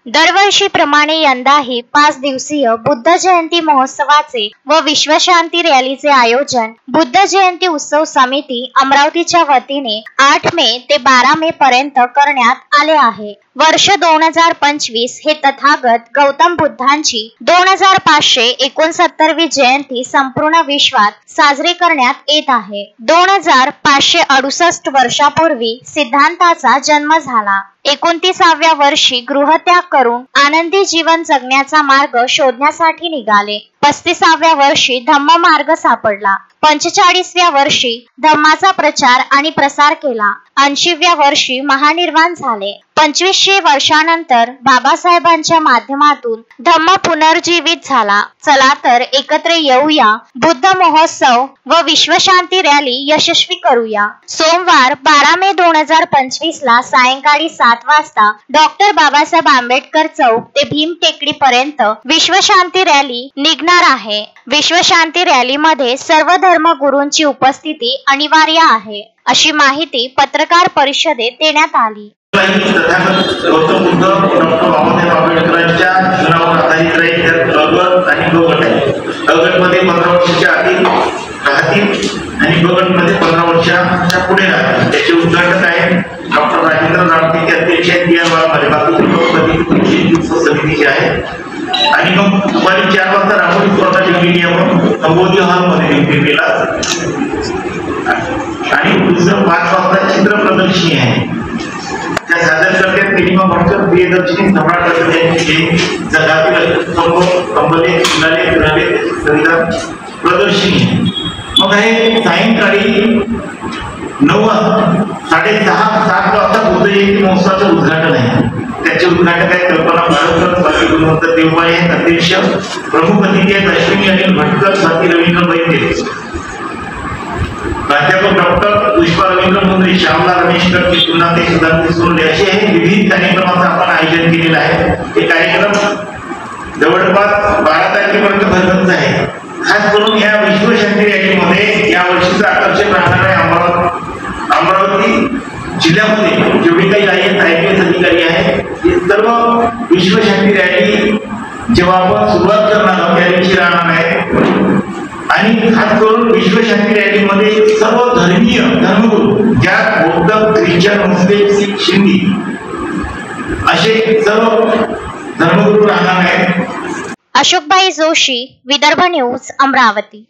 दरवर्षीप्रमाणे यंदाही 5 दिवसीय बुद्ध जयंती महोत्सवाचे व विश्वशांती रॅलीचे आयोजन बुद्ध जयंती उत्सव समिती अमरावतीच्या वतीने 8 मे ते 12 मे पर्यंत करण्यात आले आहे। वर्ष 2025 हे तथागत गौतम बुद्धांची 2569वी जयंती संपूर्ण विश्वात साजरी करण्यात येत आहे। 2568 वर्षापूर्वी सिद्धांताचा जन्म झाला। 29व्या वर्षी गृहत्याग करून आनंदी जीवन जगण्याचा मार्ग शोधण्यासाठी निघाले। 35व्या वर्षी धम्म मार्ग सापडला। 45व्या वर्षी धम्माचा प्रचार आणि प्रसार केला। 80व्या वर्षी महानिर्वाण झाले। 2500 वर्षानंतर बाबासाहेबांच्या माध्यमातून धम्म पुनर्जीवित झाला। चला तर एकत्र येऊया, बुद्ध महोत्सव व विश्वशांती रॅली यशस्वी करूया। सोमवार 12 मे 2025 ला सायंकाळी 7 वाजता डॉक्टर बाबासाहेब आंबेडकर चौक ते भीम टेकडी पर्यंत विश्वशांती रॅली निघणार आहे। विश्वशांती रॅलीमध्ये सर्व धर्मगुरूंची उपस्थिती अनिवार्य आहे, अशी माहिती पत्रकार परिषदेत देण्यात आली। गौतम बुद्ध डॉक्टर बाबासाहेब आंबेडकरांच्या जीवनावर आधारित राहील। आणि गट आहे। गटमध्ये 15 वर्षाच्या आधी राहतील आणि गटमध्ये 15 वर्षाच्या पुढे राहतील। त्याचे उद्घाटक आहे डॉक्टर राजेंद्र रामटे, ते अध्यक्ष आहेत। समितीचे आहे। आणि मग दुपारी 4 वाजता राहुल स्पर्धा ठेवलेली आहे कंबोधी हॉलमध्ये ठेवलेला। आणि दुसरं 5 वाजता चित्र प्रदर्शनी आहे। त्या सादर करण्यात मिनिमम फक्त प्रियदर्शनी सम्राट जगातील कंबले फुलाले फुलाले प्रदर्शनी। मग हे सायंकाळी 9 साडेसहा वाजता बुद्ध जयंती महोत्सवाचं उद्घाटन आहे। त्याचे उद्घाटक आहेत कल्पना बाळकर, स्वामी गुणवंत देवबाई आहेत अध्यक्ष। प्रमुख अतिथी आहेत अश्विनी अनिल भटकर, स्वाती रवींद्र वैद्य, प्राध्यापक डॉक्टर पुष्पा रवींद्र मुंद्रे, श्यामला रमेशकर, चित्तुनाते सुधांती सोनले असे विविध कार्यक्रमांचं आपण आयोजन केलेलं आहे। हे कार्यक्रम जवळपास 12 तारखेपर्यंत भरगच्च आहे। खास करून या विश्वशांती रॅलीमध्ये या वर्षीचं आकर्षण राहणार आहे अमरावती जिल्ह्यामध्ये जेवढे काही IAS अधिकारी आहेत हे सर्व विश्वशांती रॅली जेव्हा आपण सुरुवात करणार आहोत त्या दिवशी राहणार आहे। आणि खास करून विश्वशांती रॅलीमध्ये सर्व धर्मीय धर्मगुरू, ज्यात बौद्ध, ख्रिश्चन, मुस्लिम, सिख, शिंदी असे सर्व धर्मगुरू राहणार आहेत। अशोकभाई जोशी, विदर्भ न्यूज, अमरावती।